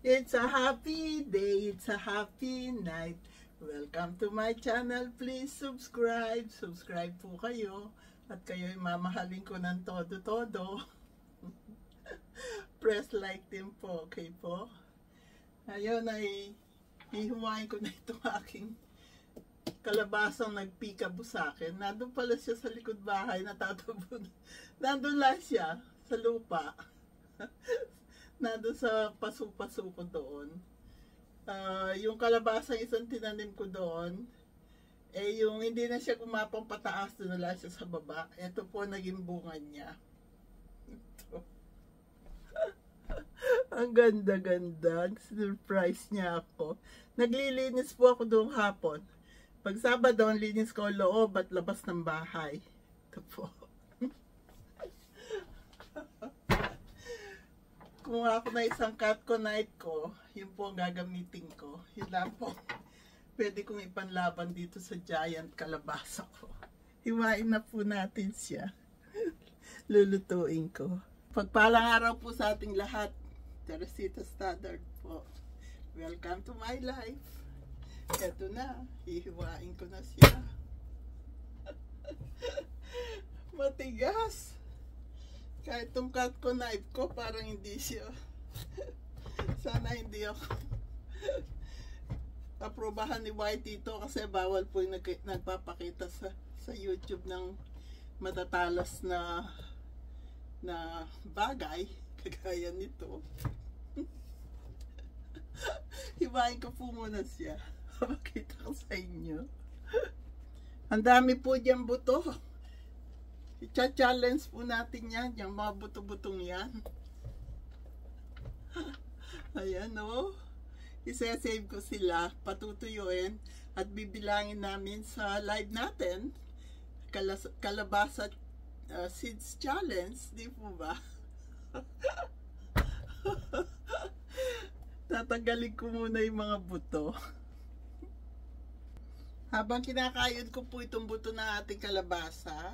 It's a happy day, it's a happy night. Welcome to my channel. Please subscribe. Subscribe po kayo. At kayo'y mamahalin ko ng todo-todo. Press like din po, okay po? Ayun ay hihuwain ko na itong aking kalabasang nagpikabo sa akin. Nandun pala siya sa likod bahay, natatabon. Nandun lang siya sa lupa. Nandun sa paso-paso ko doon. Yung kalabasang isang tinanim ko doon, yung hindi na siya gumapang pataas, doon na lang siya sa baba. Ito po naging bunga niya. Ito. Ang ganda-ganda. Surprise niya ako. Naglilinis po ako doon hapon. Pag Sabado, ang linis ko loob at labas ng bahay. Ito po. Kumuha ako na isang cut knife ko. Yun po ang gagamitin ko. Yun lang po. Pwede kong ipanlaban dito sa giant kalabasa ko. Hiwain na po natin siya. Lulutuin ko. Pagpalang araw po sa ating lahat. Teresita Stoddard po. Welcome to my life. Ito na. Hihiwain ko na siya. Matigas. Kahit itong cut ko knife ko, parang hindi siya. Sana hindi ako aprobahan ni Whitey ito kasi bawal po yung nagpapakita sa YouTube ng matatalas na bagay kagaya nito. Hiwain ko po muna siya. Makita ko sa inyo. Ang dami po dyan buto. I-challenge po natin yan, yung mga buto-butong yan. Ayan o. Isa-save ko sila, patutuyuin, at bibilangin namin sa live natin. Kalabasa Seeds Challenge, di po ba? Tatanggalin ko muna yung mga buto. Habang kinakayod ko po itong buto ng ating kalabasa,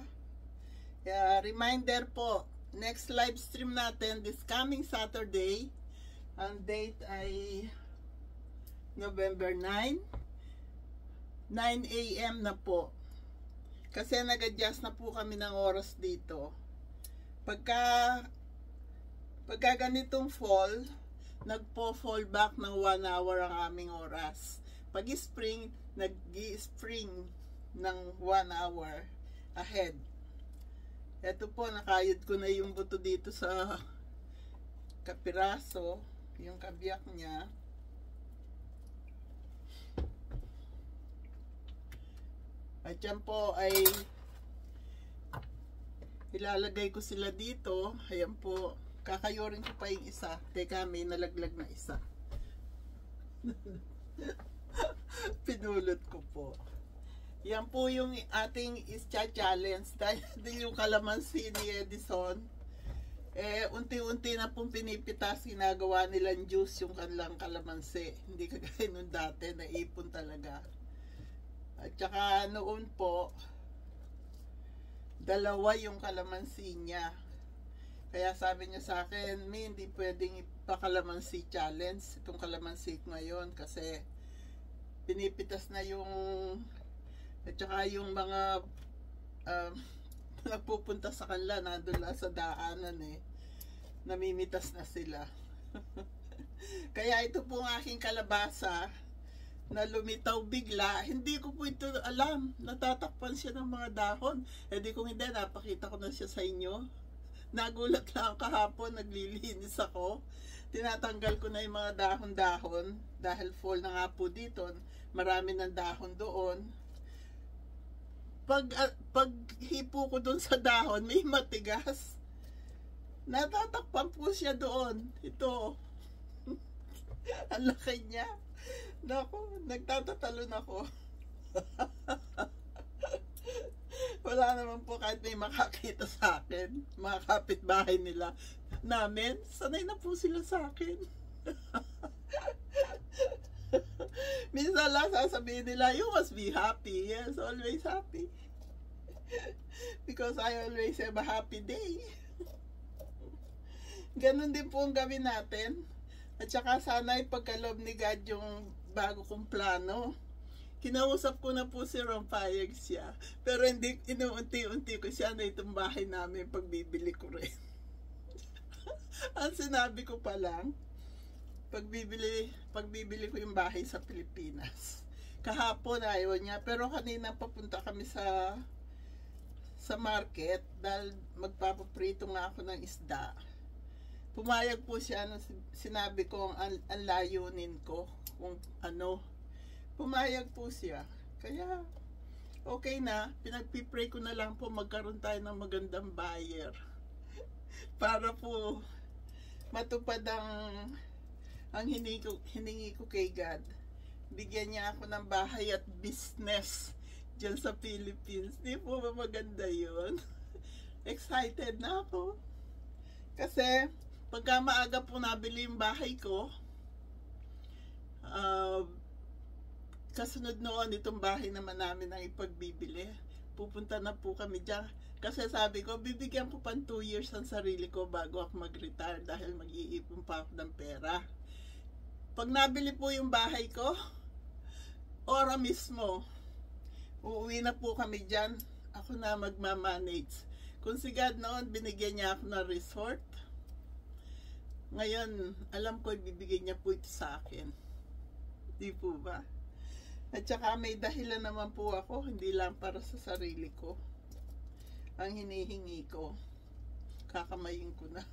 reminder po, next live stream natin this coming Saturday. Ang date ay November 9 AM na po. Kasi nag-adjust na po kami ng oras dito. Pagka ganitong fall, nagpo-fall back ng 1 hour ang aming oras. Pag spring, nag-spring ng 1 hour ahead. Ito po, nakayod ko na yung buto dito sa kapiraso, yung kabiyak niya. At yan po ay ilalagay ko sila dito. Ayan po, kakayurin ko pa yung isa. Teka, may nalaglag na isa. Pinulot ko po. Yan po yung ating challenge. Dahil yung kalamansi ni Edison, unti-unti na pong pinipitas, ginagawa nilang juice yung kanilang kalamansi. Hindi kagaya nung dati, naipon talaga. At saka noon po, 2 yung kalamansi niya. Kaya sabi niya sa akin, "Mi, hindi pwedeng ipakalamansi challenge itong kalamansi ngayon kasi pinipitas na yung at saka yung mga nagpupunta sa kanila, nandun lang sa daanan namimitas na sila." Kaya ito po ang aking kalabasa na lumitaw bigla. Hindi ko po ito alam, natatakpan siya ng mga dahon. Di kung hindi, napakita ko na siya sa inyo. Nagulat lang kahapon, naglilinis ako, tinatanggal ko na yung mga dahon-dahon dahil fall na nga po dito, marami ng dahon doon. Pag hipo ko doon sa dahon, may matigas. Natatakpan po siya doon. Ito. Ang laki niya. Naku, nagtatatalon ako. Wala naman po kahit may makakita sa akin. Mga kapitbahay nila namin, sanay na po sila sa akin. Minsan lang sasabihin nila, "You must be happy." Yes, always happy. Because I always have a happy day. Ganun din po ang gawin natin. At saka sana ipagkaloob ni God yung bago kong plano. Kinausap ko na po si Ron, payag siya. Pero hindi, inuunti-unti ko siya na itong bahay namin, pagbibili ko rin. Ang sinabi ko pa lang, pagbibili ko yung bahay sa Pilipinas. Kahapon ayaw niya, pero kanina papunta kami sa market dahil magpapaprito nga ako ng isda. Pumayag po siya nung sinabi ko ang layunin ko kung ano. Pumayag po siya. Kaya okay na, pinagpipray ko na lang po magkaroon tayo ng magandang buyer. Para po matupad ang hiningi ko kay God. Bigyan niya ako ng bahay at business dyan sa Philippines. Di po ba maganda yun? Excited na ako. Kasi pagka maaga po nabili yung bahay ko, kasunod noon itong bahay naman namin ang ipagbibili. Pupunta na po kami dyan. Kasi sabi ko, bibigyan ko pang 2 years ang sarili ko bago ako mag-retire dahil mag-iipon pa ako ng pera. Pag nabili po yung bahay ko, ora mismo, uuwi na po kami dyan. Ako na magmamanage. Kung si God noon, binigyan niya ako ng resort. Ngayon, alam ko ibibigay niya po ito sa akin. Di po ba? At saka may dahilan naman po ako, hindi lang para sa sarili ko. Ang hinihingi ko, kakamayin ko na.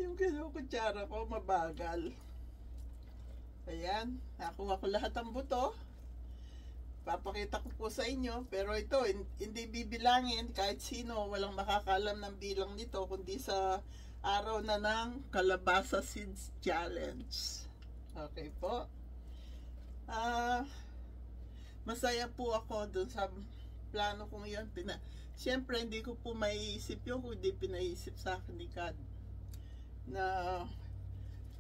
Yung kinukutsara ko, mabagal. Ayan, nakuha ko lahat ng buto. Papakita ko po sa inyo, pero ito, hindi bibilangin kahit sino, walang makakalam ng bilang nito, kundi sa araw na ng Kalabasa Seeds Challenge. Okay po. Masaya po ako dun sa plano kong yun. Siyempre, hindi ko po maiisip yun, kundi pinaisip sa akin ni God. Na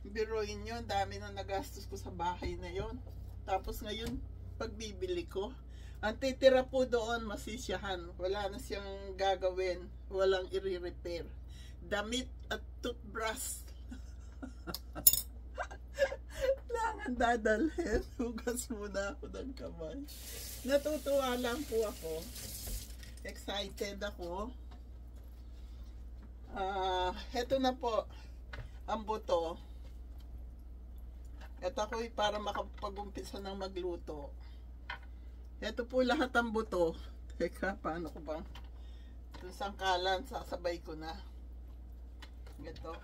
biruin yun, dami na nagastos ko sa bahay na yun. Tapos ngayon, pagbibili ko, ang titira po doon masisyahan, wala na siyang gagawin, walang i-repair, damit at toothbrush lang ang dadalhin. Hugas muna ako ng kamay. Natutuwa lang po ako, excited ako. Heto na po ang buto. At ako'y para makapag-umpisa ng magluto. Ito po lahat ang buto. Teka, paano ko ba? Itong sangkalan, sasabay ko na. Ito.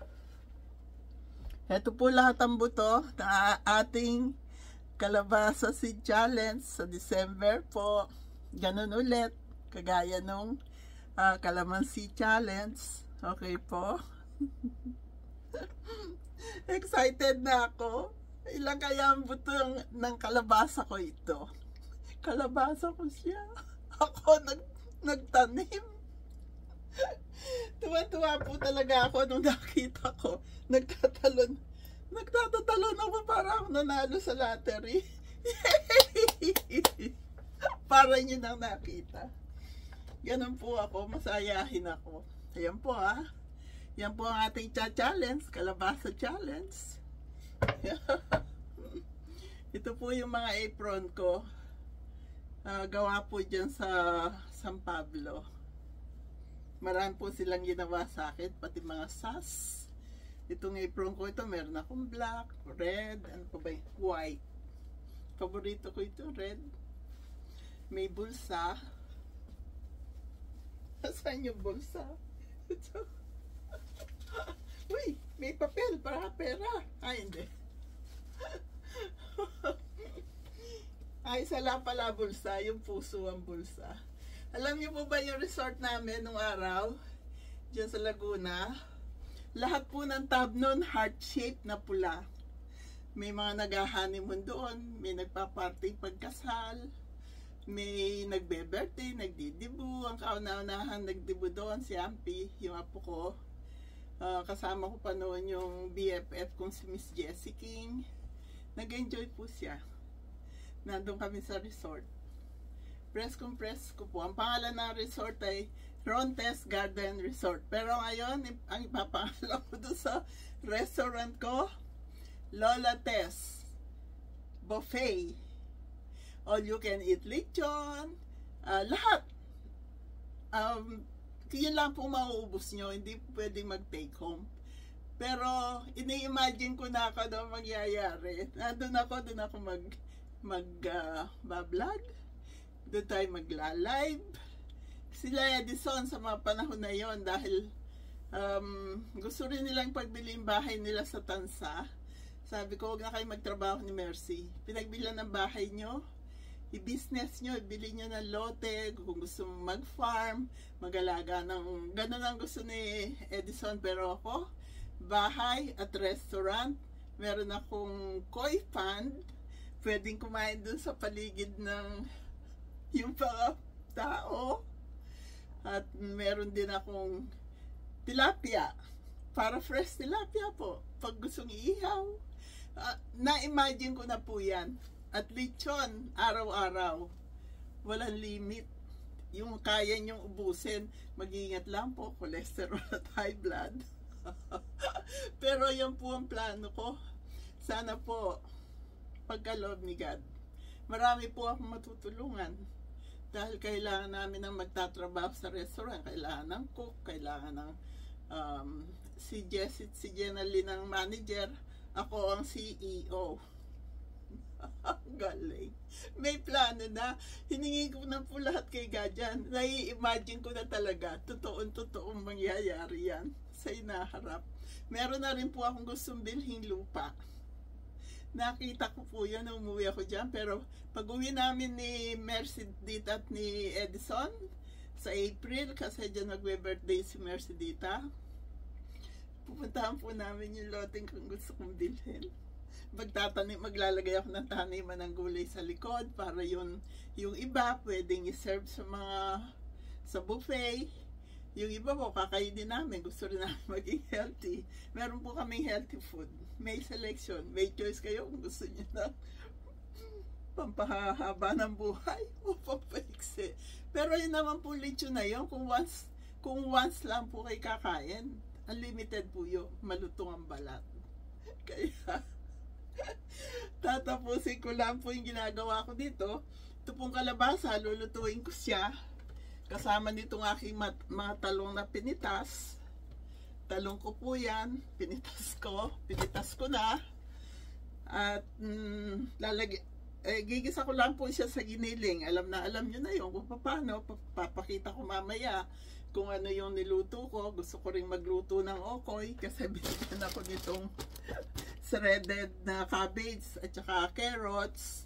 Ito po lahat ang buto na ating Kalabasa Seed Challenge sa December po. Ganun ulit. Kagaya nung Calamansi Challenge. Okay po. Excited na ako. Ilang kaya ang buto ng kalabasa ko ito? Kalabasa ko siya. Ako nagtanim. Tuwa-tuwa po talaga ako nung nakita ko. Nagtatalon ako para ako nanalo sa lottery. Para nyo nang nakita. Ganun po ako. Masayahin ako. Ayan po Yan po ang ating challenge. Kalabasa challenge. Ito po yung mga apron ko. Gawa po dyan sa San Pablo. Marami po silang ginawa sa akin, pati mga sas. Itong apron ko ito, meron akong black, red, ano pa ba, white. Paborito ko ito, red. May bulsa. Saan yung bulsa? Uy, may papel para pera. Ay, hindi. Ay, isa lang pala bulsa, yung puso ang bulsa. Alam niyo po ba yung resort namin nung araw? Diyan sa Laguna. Lahat po ng tab nun, heart shape na pula. May mga nag-honeymoon doon, may nagpa-party pagkasal, may nagbe-birthday, nagdidibu. Ang kauna-unahan nagdibu doon, si Ampi, yung apo ko. Kasama ko pa noon yung BFF kong si Miss Jessie King. Nag-enjoy po siya. Nandun kami sa resort. Press ko po. Ang pangalan ng resort ay Rontes Garden Resort. Pero ngayon, ang ipapangalan ko doon sa restaurant ko, Lola Tess Buffet. All you can eat lechon, lahat. Yun lang po mauubos nyo, hindi pwedeng mag-take home. Pero, ini-imagine ko na ako na mangyayari. Doon ako mag-vlog. Doon tayo magla-live. Sila Edison sa mga panahon na yon dahil gusto rin nilang pagbili yung bahay nila sa Tansa. Sabi ko, huwag na kayo magtrabaho ni Mercy. Pinagbilan ng bahay nyo, i-business nyo, ibili nyo ng lote, kung gusto mong mag-farm, mag-alaga ng, ganun ang gusto ni Edison. Pero ako, bahay at restaurant, meron akong koi pond, pwedeng kumain dun sa paligid ng yung mga tao. At meron din akong tilapia, para fresh tilapia po, pag gustong iihaw. Na-imagine ko na po yan. At lechon, araw-araw, walang limit. Yung kaya nyong ubusin, mag-iingat lang po, cholesterol at high blood. Pero yan po ang plano ko. Sana po, pagkaloob ni God, marami po akong matutulungan. Dahil kailangan namin ng magtatrabaho sa restaurant, kailangan ng cook, kailangan ng si Jessie, si Jenaline ang manager, ako ang CEO. Galing. May plano na. Hiningi ko na po lahat kay God dyan. Nai-imagine ko na talaga, totoong mangyayari yan sa inaharap. Meron na rin po akong gustong bilhing lupa. Nakita ko po yun, umuwi ako dyan. Pero pag uwi namin ni Mercy Dita at ni Edison sa April, kasi dyan nagbe-birthday si Mercy Dita, pupuntahan po namin yung loteng kung gusto kong bilhin. Maglalagay ako ng taniman ng gulay sa likod para yung iba pwedeng i-serve sa buffet. Yung iba po kakainin namin, gusto rin namin maging healthy. Meron po kaming healthy food, may selection, may choice kayo kung gusto niyo na pampahaba ng buhay o pampaiksi. Pero yun naman po lechon na yun, kung once lang po kayo kakain, unlimited po yun, malutong ang balat. Kaya tatapusin ko lang po yung ginagawa ko dito. Ito pong kalabasa, lulutuin ko siya kasama nitong aking mga talong na pinitas. Talong ko po yan, pinitas ko na. At gigisa ko lang po siya sa giniling. Alam nyo na yun kung paano. Papakita ko mamaya kung ano yung niluto ko. Gusto ko rin magluto ng okoy kasi binigyan ako nitong shredded na cabbage at saka carrots.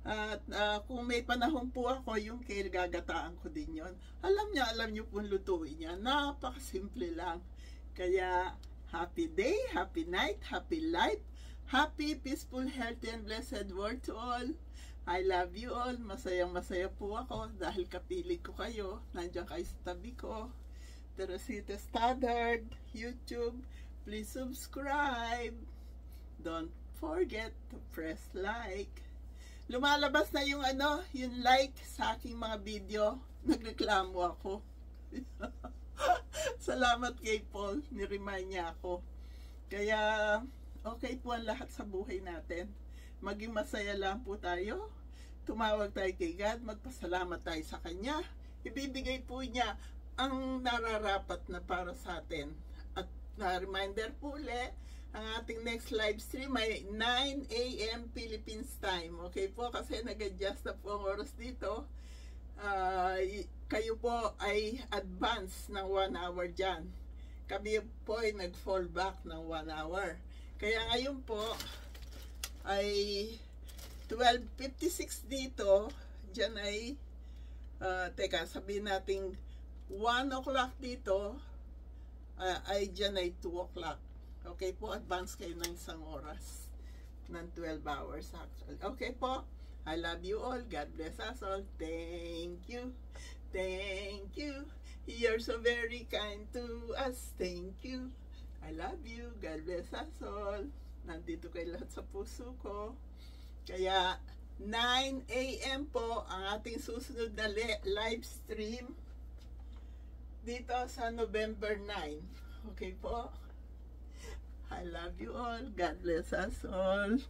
At kung may panahon po ako, yung kale gagataan ko din yon. Alam nyo pong lutuin niya. Napakasimple lang. Kaya happy day, happy night, happy life, happy, peaceful, healthy, and blessed world to all. I love you all. Masayang-masaya po ako dahil kapiling ko kayo. Nandiyan kayo sa tabi ko. Teresita Stoddard, YouTube. Please subscribe. Don't forget to press like. Lumalabas na yung yung like sa aking mga video. Nagreklamo ako. Salamat kay Paul, ni-remind niya ako. Kaya okay po ang lahat sa buhay natin. Maging masaya lang po tayo. Tumawag tayo kay God, magpasalamat tayo sa Kanya. Ibibigay po niya ang nararapat na para sa atin. At reminder po ulit, ang ating next live stream ay 9 AM Philippines time. Okay po, kasi nag-adjust na po ang oras dito. Kayo po ay advance ng 1 hour dyan. Kami po ay nag-fall back ng 1 hour. Kaya ngayon po ay 12:56 dito. Dyan ay, sabihin natin 1 o'clock dito, ay dyan ay 2 o'clock. Okay po, advance kayo ng isang oras. Ng 12 hours actually. Okay po, I love you all. God bless us all. Thank you. Thank you. You're so very kind to us. Thank you. I love you. God bless us all. Nandito kayo lahat sa puso ko. Kaya 9 AM po ang ating susunod na live stream. dito sa November 9. Okay po? I love you all. God bless us all.